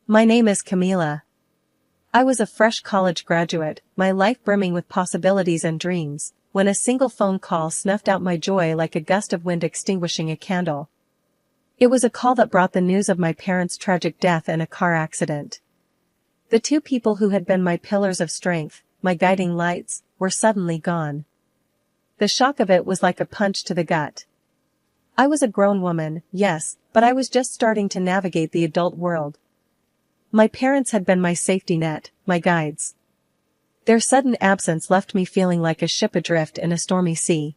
My name is Camila. I was a fresh college graduate, my life brimming with possibilities and dreams, when a single phone call snuffed out my joy like a gust of wind extinguishing a candle. It was a call that brought the news of my parents' tragic death in a car accident. The two people who had been my pillars of strength, my guiding lights, were suddenly gone. The shock of it was like a punch to the gut. I was a grown woman, yes, but I was just starting to navigate the adult world. My parents had been my safety net, my guides. Their sudden absence left me feeling like a ship adrift in a stormy sea.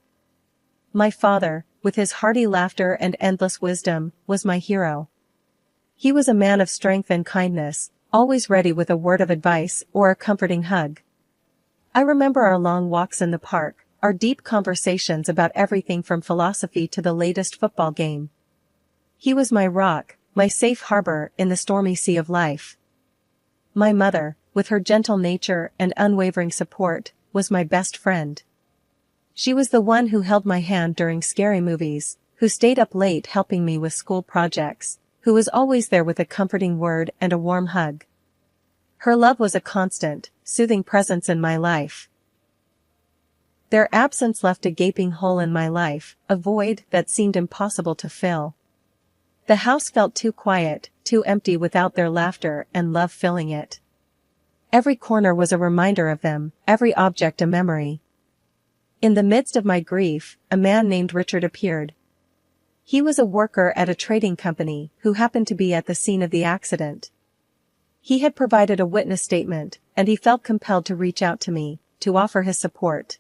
My father, with his hearty laughter and endless wisdom, was my hero. He was a man of strength and kindness, always ready with a word of advice or a comforting hug. I remember our long walks in the park, our deep conversations about everything from philosophy to the latest football game. He was my rock, my safe harbor in the stormy sea of life. My mother, with her gentle nature and unwavering support, was my best friend. She was the one who held my hand during scary movies, who stayed up late helping me with school projects, who was always there with a comforting word and a warm hug. Her love was a constant, soothing presence in my life. Their absence left a gaping hole in my life, a void that seemed impossible to fill. The house felt too quiet, too empty without their laughter and love filling it. Every corner was a reminder of them, every object a memory. In the midst of my grief, a man named Richard appeared. He was a worker at a trading company who happened to be at the scene of the accident. He had provided a witness statement, and he felt compelled to reach out to me, to offer his support.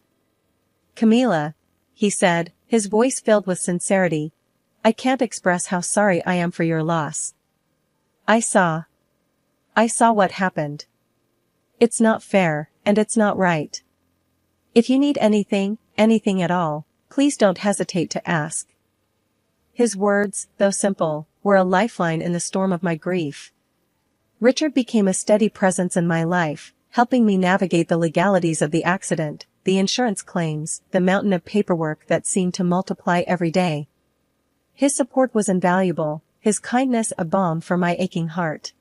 "Camila," he said, his voice filled with sincerity, "I can't express how sorry I am for your loss. I saw what happened. It's not fair, and it's not right. If you need anything at all, please don't hesitate to ask." His words, though simple, were a lifeline in the storm of my grief. Richard became a steady presence in my life, helping me navigate the legalities of the accident, the insurance claims, the mountain of paperwork that seemed to multiply every day. His support was invaluable, his kindness a balm for my aching heart.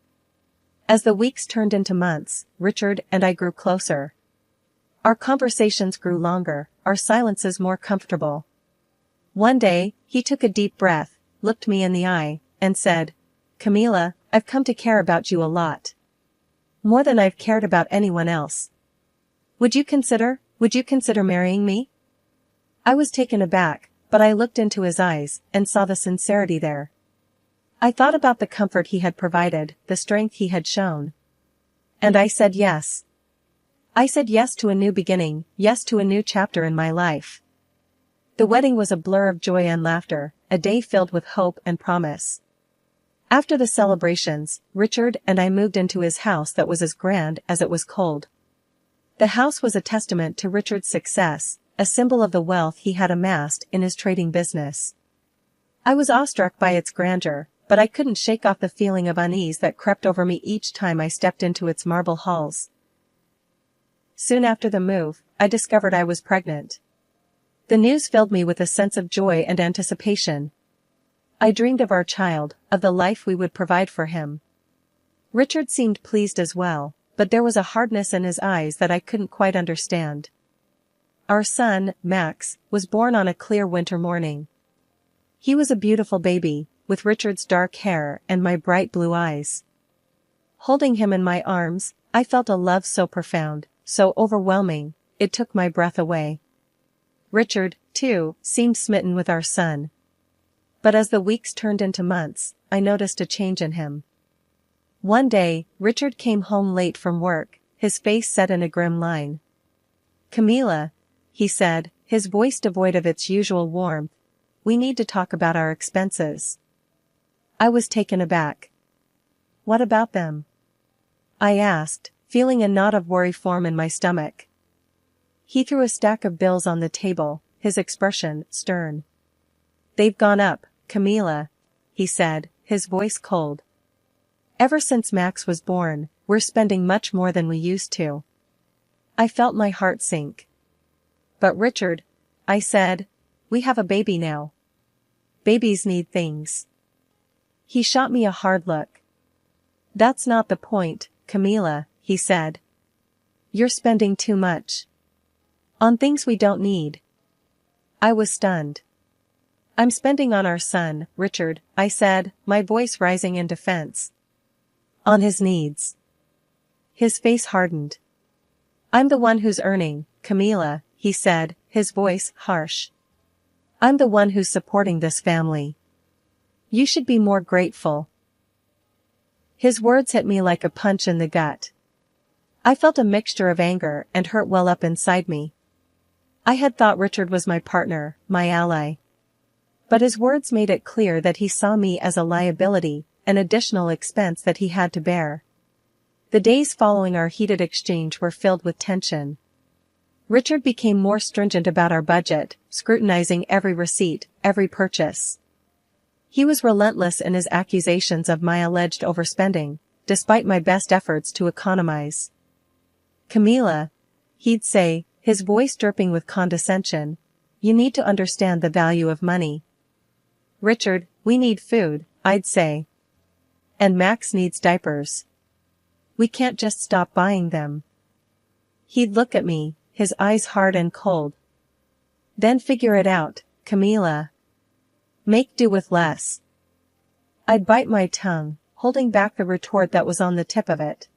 As the weeks turned into months, Richard and I grew closer. Our conversations grew longer, our silences more comfortable. One day, he took a deep breath, looked me in the eye, and said, "Camila, I've come to care about you a lot. More than I've cared about anyone else. Would you consider marrying me?" I was taken aback, but I looked into his eyes, and saw the sincerity there. I thought about the comfort he had provided, the strength he had shown. And I said yes. I said yes to a new beginning, yes to a new chapter in my life. The wedding was a blur of joy and laughter, a day filled with hope and promise. After the celebrations, Richard and I moved into his house that was as grand as it was cold. The house was a testament to Richard's success, a symbol of the wealth he had amassed in his trading business. I was awestruck by its grandeur, but I couldn't shake off the feeling of unease that crept over me each time I stepped into its marble halls. Soon after the move, I discovered I was pregnant. The news filled me with a sense of joy and anticipation. I dreamed of our child, of the life we would provide for him. Richard seemed pleased as well, but there was a hardness in his eyes that I couldn't quite understand. Our son, Max, was born on a clear winter morning. He was a beautiful baby, with Richard's dark hair and my bright blue eyes. Holding him in my arms, I felt a love so profound, so overwhelming, it took my breath away. Richard, too, seemed smitten with our son. But as the weeks turned into months, I noticed a change in him. One day, Richard came home late from work, his face set in a grim line. "Camila," he said, his voice devoid of its usual warmth, "we need to talk about our expenses." I was taken aback. "What about them?" I asked, feeling a knot of worry form in my stomach. He threw a stack of bills on the table, his expression stern. "They've gone up, Camila," he said, his voice cold. "Ever since Max was born, we're spending much more than we used to." I felt my heart sink. "But Richard," I said, "we have a baby now. Babies need things." He shot me a hard look. That's not the point, Camila, he said. You're spending too much. On things we don't need. I was stunned. I'm spending on our son, Richard, I said, my voice rising in defense. On his needs. His face hardened. I'm the one who's earning, Camila, he said, his voice harsh. I'm the one who's supporting this family. You should be more grateful. His words hit me like a punch in the gut. I felt a mixture of anger and hurt well up inside me. I had thought Richard was my partner, my ally. But his words made it clear that he saw me as a liability, an additional expense that he had to bear. The days following our heated exchange were filled with tension. Richard became more stringent about our budget, scrutinizing every receipt, every purchase. He was relentless in his accusations of my alleged overspending, despite my best efforts to economize. Camila, he'd say, his voice dripping with condescension, you need to understand the value of money. Richard, we need food, I'd say. And Max needs diapers. We can't just stop buying them. He'd look at me, his eyes hard and cold. Then figure it out, Camila. Make do with less. I'd bite my tongue, holding back the retort that was on the tip of it.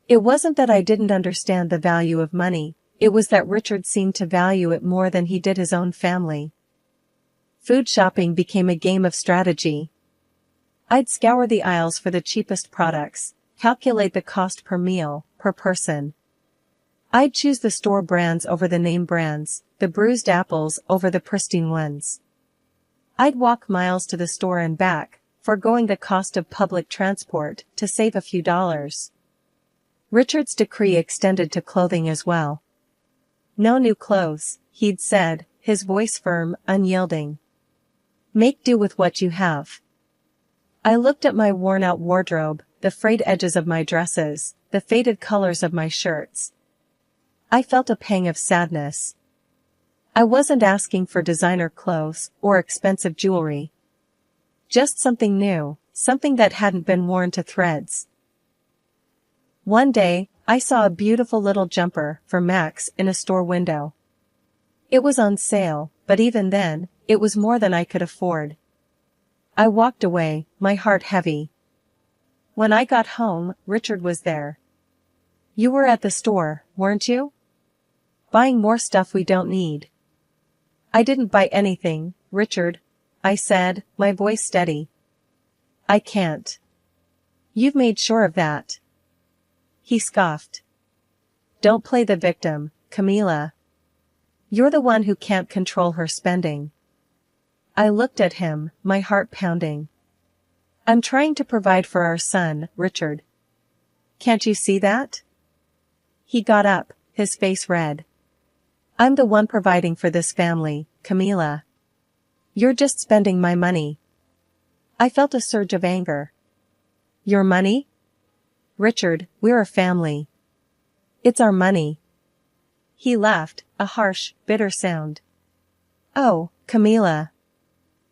It wasn't that I didn't understand the value of money, it was that Richard seemed to value it more than he did his own family. Food shopping became a game of strategy. I'd scour the aisles for the cheapest products, calculate the cost per meal, per person. I'd choose the store brands over the name brands, the bruised apples over the pristine ones. I'd walk miles to the store and back, foregoing the cost of public transport to save a few dollars. Richard's decree extended to clothing as well. No new clothes, he'd said, his voice firm, unyielding. Make do with what you have. I looked at my worn-out wardrobe, the frayed edges of my dresses, the faded colors of my shirts. I felt a pang of sadness. I wasn't asking for designer clothes or expensive jewelry. Just something new, something that hadn't been worn to threads. One day, I saw a beautiful little jumper for Max in a store window. It was on sale, but even then, it was more than I could afford. I walked away, my heart heavy. When I got home, Richard was there. You were at the store, weren't you? Buying more stuff we don't need. I didn't buy anything, Richard, I said, my voice steady. I can't. You've made sure of that. He scoffed. Don't play the victim, Camila. You're the one who can't control her spending. I looked at him, my heart pounding. I'm trying to provide for our son, Richard. Can't you see that? He got up, his face red. I'm the one providing for this family, Camila. You're just spending my money. I felt a surge of anger. Your money? Richard, we're a family. It's our money. He laughed, a harsh, bitter sound. Oh, Camila.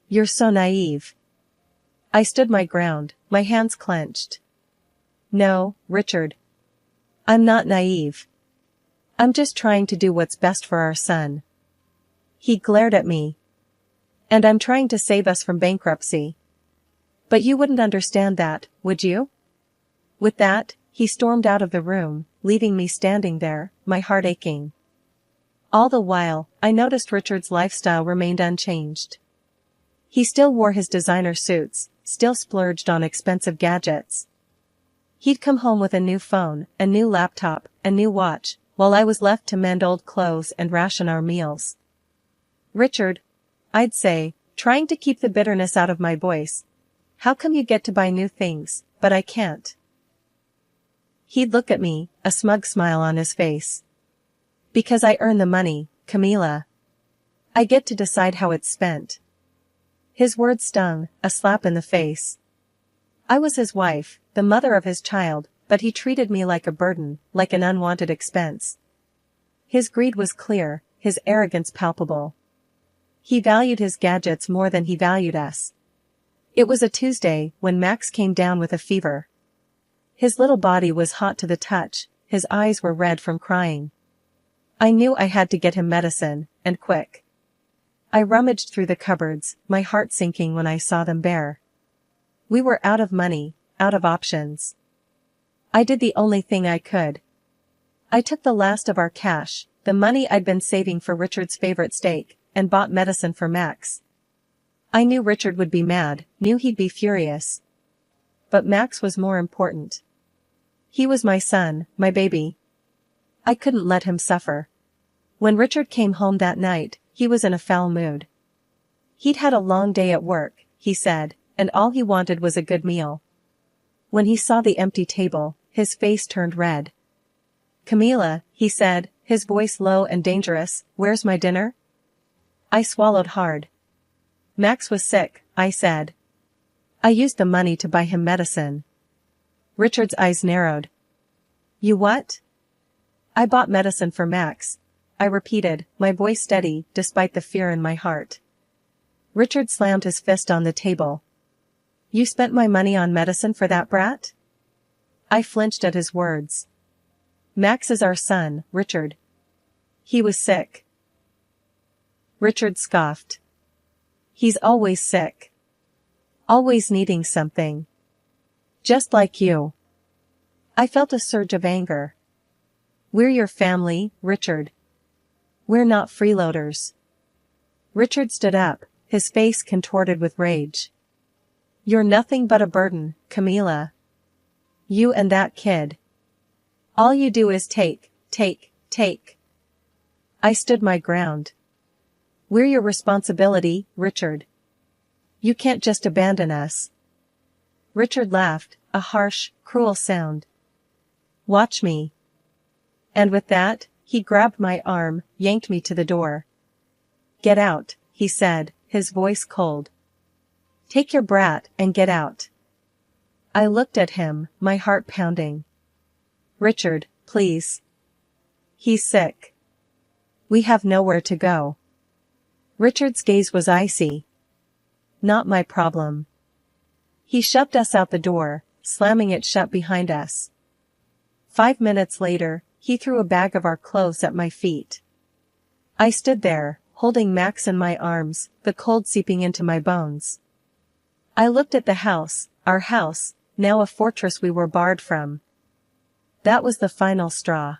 You're so naive. I stood my ground, my hands clenched. No, Richard. I'm not naive. I'm just trying to do what's best for our son. He glared at me. And I'm trying to save us from bankruptcy. But you wouldn't understand that, would you? With that, he stormed out of the room, leaving me standing there, my heart aching. All the while, I noticed Richard's lifestyle remained unchanged. He still wore his designer suits, still splurged on expensive gadgets. He'd come home with a new phone, a new laptop, a new watch, while I was left to mend old clothes and ration our meals. Richard, I'd say, trying to keep the bitterness out of my voice, how come you get to buy new things, but I can't? He'd look at me, a smug smile on his face. Because I earn the money, Camila. I get to decide how it's spent. His words stung, a slap in the face. I was his wife, the mother of his child, but he treated me like a burden, like an unwanted expense. His greed was clear, his arrogance palpable. He valued his gadgets more than he valued us. It was a Tuesday when Max came down with a fever. His little body was hot to the touch, his eyes were red from crying. I knew I had to get him medicine, and quick. I rummaged through the cupboards, my heart sinking when I saw them bare. We were out of money, out of options. I did the only thing I could. I took the last of our cash, the money I'd been saving for Richard's favorite steak, and bought medicine for Max. I knew Richard would be mad, knew he'd be furious. But Max was more important. He was my son, my baby. I couldn't let him suffer. When Richard came home that night, he was in a foul mood. He'd had a long day at work, he said, and all he wanted was a good meal. When he saw the empty table, his face turned red. "Camila," he said, his voice low and dangerous, "where's my dinner?" I swallowed hard. Max was sick, I said. I used the money to buy him medicine. Richard's eyes narrowed. "You what?" "I bought medicine for Max," I repeated, my voice steady, despite the fear in my heart. Richard slammed his fist on the table. "You spent my money on medicine for that brat?" I flinched at his words. "Max is our son, Richard. He was sick." Richard scoffed. "He's always sick. Always needing something. Just like you." I felt a surge of anger. "We're your family, Richard. We're not freeloaders." Richard stood up, his face contorted with rage. "You're nothing but a burden, Camila. You and that kid. All you do is take, take, take." I stood my ground. "We're your responsibility, Richard. You can't just abandon us." Richard laughed, a harsh, cruel sound. "Watch me." And with that, he grabbed my arm, yanked me to the door. "Get out," he said, his voice cold. "Take your brat and get out." I looked at him, my heart pounding. "Richard, please. He's sick. We have nowhere to go." Richard's gaze was icy. "Not my problem." He shoved us out the door, slamming it shut behind us. 5 minutes later, he threw a bag of our clothes at my feet. I stood there, holding Max in my arms, the cold seeping into my bones. I looked at the house, our house, now a fortress we were barred from. That was the final straw.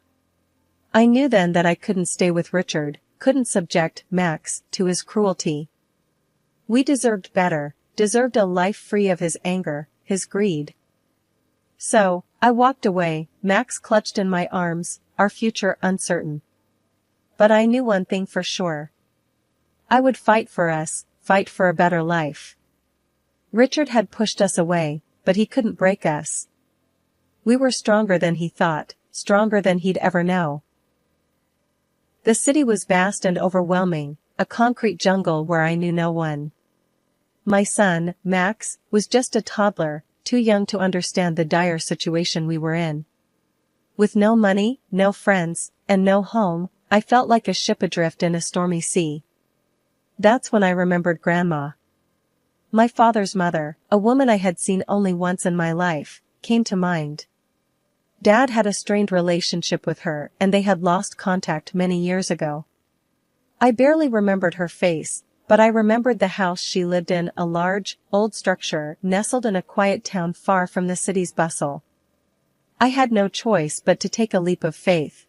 I knew then that I couldn't stay with Richard, couldn't subject Max to his cruelty. We deserved better, deserved a life free of his anger, his greed. So, I walked away, Max clutched in my arms, our future uncertain. But I knew one thing for sure. I would fight for us, fight for a better life. Richard had pushed us away, but he couldn't break us. We were stronger than he thought, stronger than he'd ever know. The city was vast and overwhelming, a concrete jungle where I knew no one. My son, Max, was just a toddler, too young to understand the dire situation we were in. With no money, no friends, and no home, I felt like a ship adrift in a stormy sea. That's when I remembered Grandma. My father's mother, a woman I had seen only once in my life, came to mind. Dad had a strained relationship with her and they had lost contact many years ago. I barely remembered her face, but I remembered the house she lived in, a large, old structure nestled in a quiet town far from the city's bustle. I had no choice but to take a leap of faith.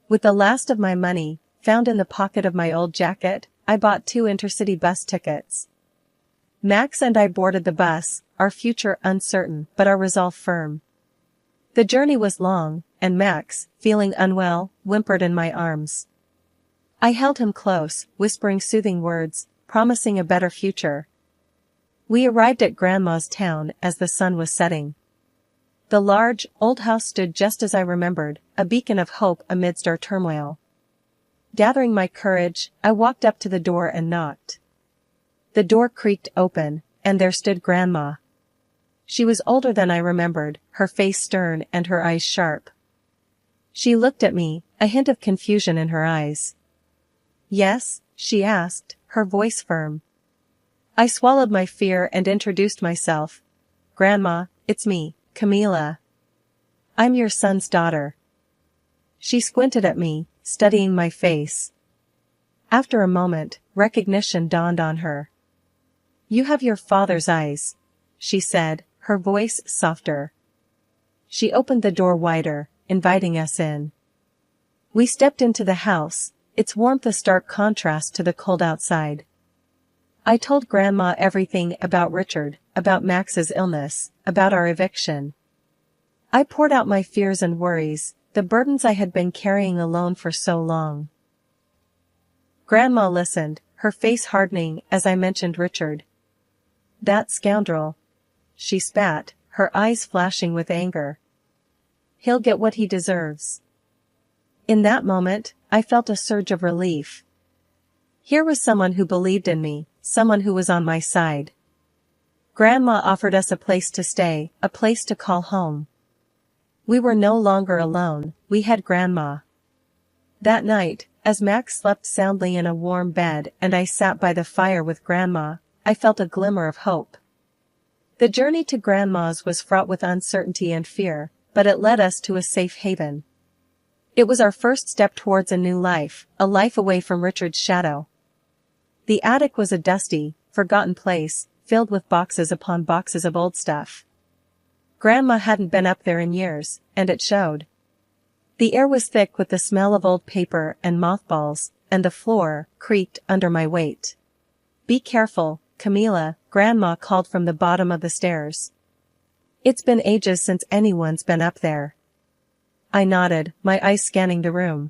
With the last of my money, found in the pocket of my old jacket, I bought 2 intercity bus tickets. Max and I boarded the bus, our future uncertain but our resolve firm. The journey was long, and Max, feeling unwell, whimpered in my arms. I held him close, whispering soothing words, promising a better future. We arrived at Grandma's town as the sun was setting. The large, old house stood just as I remembered, a beacon of hope amidst our turmoil. Gathering my courage, I walked up to the door and knocked. The door creaked open, and there stood Grandma. She was older than I remembered, her face stern and her eyes sharp. She looked at me, a hint of confusion in her eyes. "Yes?" she asked, her voice firm. I swallowed my fear and introduced myself. "Grandma, it's me, Camila." I'm your son's daughter. She squinted at me, studying my face. After a moment, recognition dawned on her. You have your father's eyes, she said, her voice softer. She opened the door wider, inviting us in. We stepped into the house, its warmth a stark contrast to the cold outside. I told Grandma everything about Richard, about Max's illness, about our eviction. I poured out my fears and worries, the burdens I had been carrying alone for so long. Grandma listened, her face hardening as I mentioned Richard. That scoundrel. She spat, her eyes flashing with anger. He'll get what he deserves. In that moment, I felt a surge of relief. Here was someone who believed in me, someone who was on my side. Grandma offered us a place to stay, a place to call home. We were no longer alone, we had Grandma. That night, as Max slept soundly in a warm bed and I sat by the fire with Grandma, I felt a glimmer of hope. The journey to Grandma's was fraught with uncertainty and fear, but it led us to a safe haven. It was our first step towards a new life, a life away from Richard's shadow. The attic was a dusty, forgotten place, filled with boxes upon boxes of old stuff. Grandma hadn't been up there in years, and it showed. The air was thick with the smell of old paper and mothballs, and the floor creaked under my weight. Be careful, Camila, Grandma called from the bottom of the stairs. It's been ages since anyone's been up there. I nodded, my eyes scanning the room.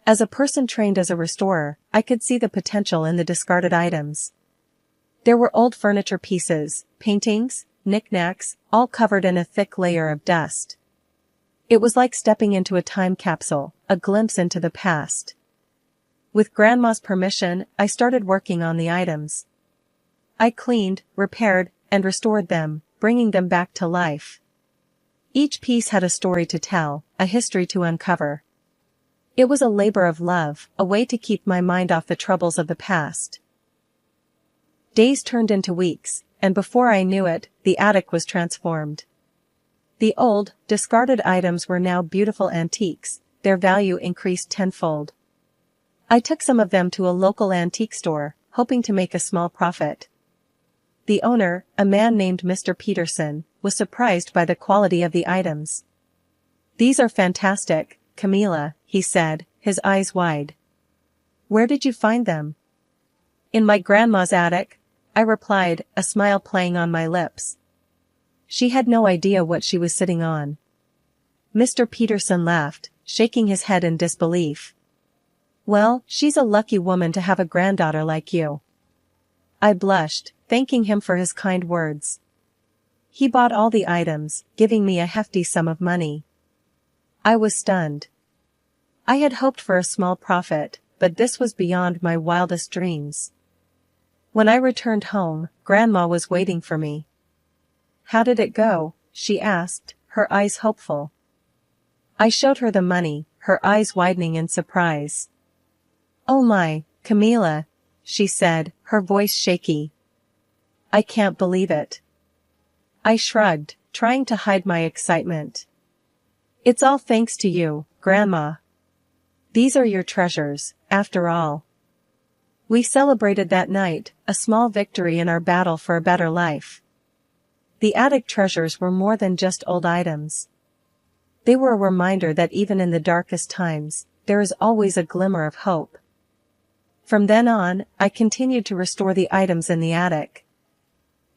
As a person trained as a restorer, I could see the potential in the discarded items. There were old furniture pieces, paintings, knickknacks, all covered in a thick layer of dust. It was like stepping into a time capsule, a glimpse into the past. With Grandma's permission, I started working on the items. I cleaned, repaired, and restored them, bringing them back to life. Each piece had a story to tell, a history to uncover. It was a labor of love, a way to keep my mind off the troubles of the past. Days turned into weeks, and before I knew it, the attic was transformed. The old, discarded items were now beautiful antiques, their value increased tenfold. I took some of them to a local antique store, hoping to make a small profit. The owner, a man named Mr. Peterson, was surprised by the quality of the items. These are fantastic, Camila, he said, his eyes wide. Where did you find them? In my grandma's attic, I replied, a smile playing on my lips. She had no idea what she was sitting on. Mr. Peterson laughed, shaking his head in disbelief. Well, she's a lucky woman to have a granddaughter like you. I blushed, thanking him for his kind words. He bought all the items, giving me a hefty sum of money. I was stunned. I had hoped for a small profit, but this was beyond my wildest dreams. When I returned home, Grandma was waiting for me. How did it go? She asked, her eyes hopeful. I showed her the money, her eyes widening in surprise. Oh my, Camila, she said, her voice shaky. I can't believe it. I shrugged, trying to hide my excitement. It's all thanks to you, Grandma. These are your treasures, after all. We celebrated that night, a small victory in our battle for a better life. The attic treasures were more than just old items. They were a reminder that even in the darkest times, there is always a glimmer of hope. From then on, I continued to restore the items in the attic.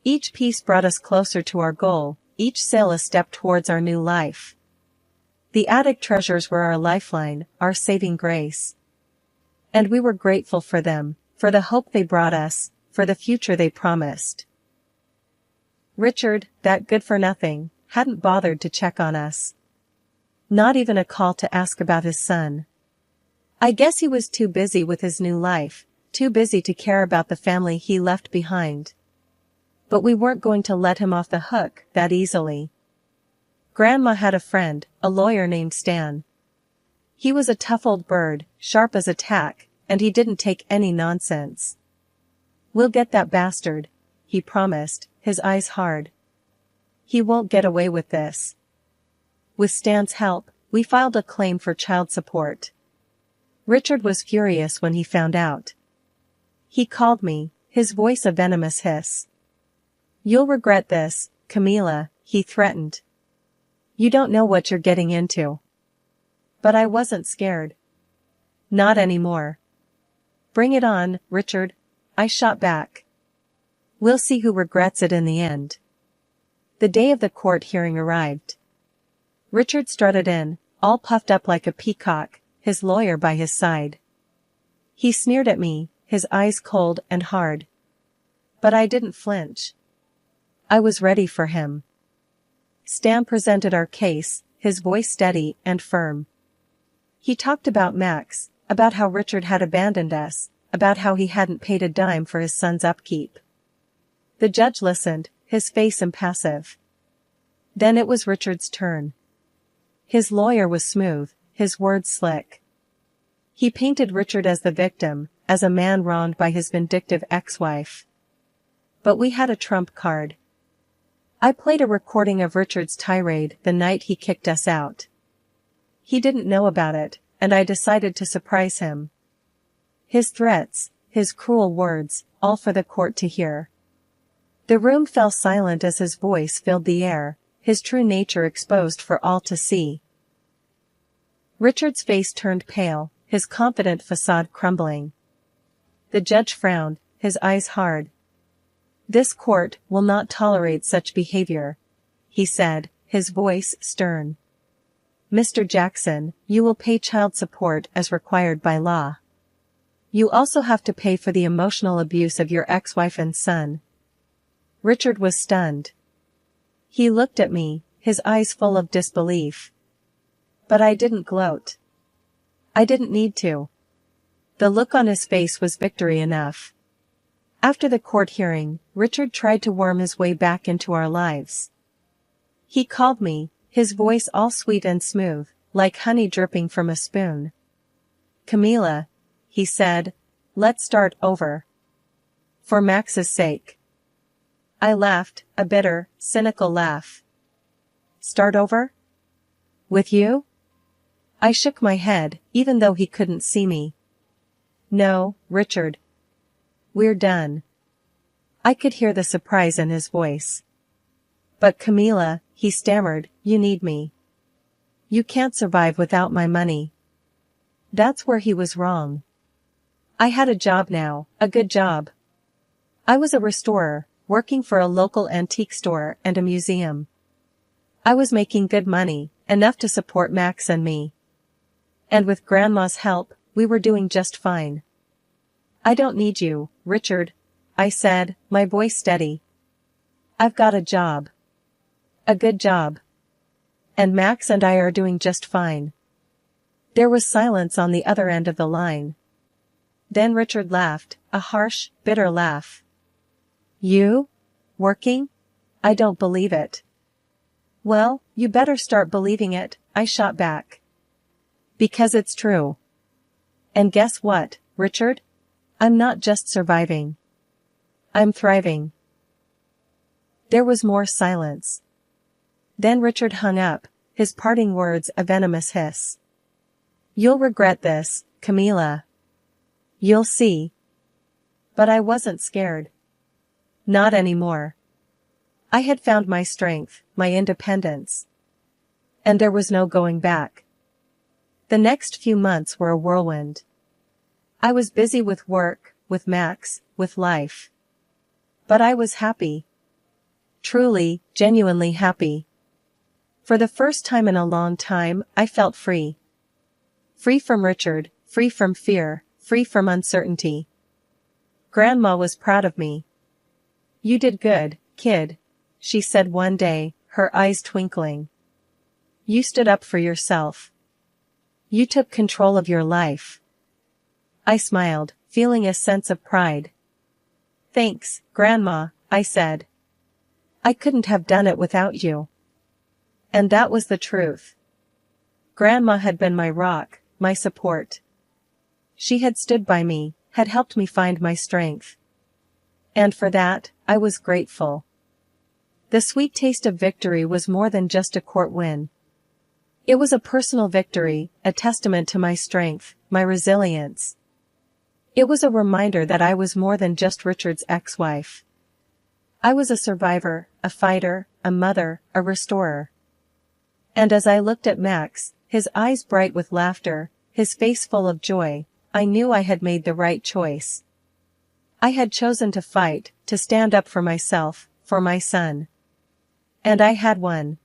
Each piece brought us closer to our goal, each sale a step towards our new life. The attic treasures were our lifeline, our saving grace. And we were grateful for them, for the hope they brought us, for the future they promised. Richard, that good-for-nothing, hadn't bothered to check on us. Not even a call to ask about his son. I guess he was too busy with his new life, too busy to care about the family he left behind. But we weren't going to let him off the hook that easily. Grandma had a friend, a lawyer named Stan. He was a tough old bird, sharp as a tack, and he didn't take any nonsense. We'll get that bastard, he promised, his eyes hard. He won't get away with this. With Stan's help, we filed a claim for child support. Richard was furious when he found out. He called me, his voice a venomous hiss. "You'll regret this, Camila," he threatened. "You don't know what you're getting into." But I wasn't scared. Not anymore. "Bring it on, Richard," I shot back. "We'll see who regrets it in the end." The day of the court hearing arrived. Richard strutted in, all puffed up like a peacock, his lawyer by his side. He sneered at me, his eyes cold and hard. But I didn't flinch. I was ready for him. Stan presented our case, his voice steady and firm. He talked about Max, about how Richard had abandoned us, about how he hadn't paid a dime for his son's upkeep. The judge listened, his face impassive. Then it was Richard's turn. His lawyer was smooth, his words slick. He painted Richard as the victim, as a man wronged by his vindictive ex-wife. But we had a trump card. I played a recording of Richard's tirade the night he kicked us out. He didn't know about it, and I decided to surprise him. His threats, his cruel words, all for the court to hear. The room fell silent as his voice filled the air, his true nature exposed for all to see. Richard's face turned pale, his confident facade crumbling. The judge frowned, his eyes hard. "This court will not tolerate such behavior," he said, his voice stern. "Mr. Jackson, you will pay child support as required by law. You also have to pay for the emotional abuse of your ex-wife and son." Richard was stunned. He looked at me, his eyes full of disbelief. But I didn't gloat. I didn't need to. The look on his face was victory enough. After the court hearing, Richard tried to worm his way back into our lives. He called me, his voice all sweet and smooth, like honey dripping from a spoon. "Camila," he said, "let's start over. For Max's sake." I laughed, a bitter, cynical laugh. "Start over? With you?" I shook my head, even though he couldn't see me. "No, Richard. We're done." I could hear the surprise in his voice. "But Camila," he stammered, "you need me. You can't survive without my money." That's where he was wrong. I had a job now, a good job. I was a restorer, working for a local antique store and a museum. I was making good money, enough to support Max and me. And with Grandma's help, we were doing just fine. "I don't need you, Richard," I said, my voice steady. "I've got a job. A good job. And Max and I are doing just fine." There was silence on the other end of the line. Then Richard laughed, a harsh, bitter laugh. "You? Working? I don't believe it." "Well, you better start believing it," I shot back. "Because it's true. And guess what, Richard? I'm not just surviving. I'm thriving." There was more silence. Then Richard hung up, his parting words a venomous hiss. "You'll regret this, Camila. You'll see." But I wasn't scared. Not anymore. I had found my strength, my independence. And there was no going back. The next few months were a whirlwind. I was busy with work, with Max, with life. But I was happy. Truly, genuinely happy. For the first time in a long time, I felt free. Free from Richard, free from fear, free from uncertainty. Grandma was proud of me. "You did good, kid," she said one day, her eyes twinkling. "You stood up for yourself. You took control of your life." I smiled, feeling a sense of pride. "Thanks, Grandma," I said. "I couldn't have done it without you." And that was the truth. Grandma had been my rock, my support. She had stood by me, had helped me find my strength. And for that, I was grateful. The sweet taste of victory was more than just a court win. It was a personal victory, a testament to my strength, my resilience. It was a reminder that I was more than just Richard's ex-wife. I was a survivor, a fighter, a mother, a restorer. And as I looked at Max, his eyes bright with laughter, his face full of joy, I knew I had made the right choice. I had chosen to fight, to stand up for myself, for my son. And I had won.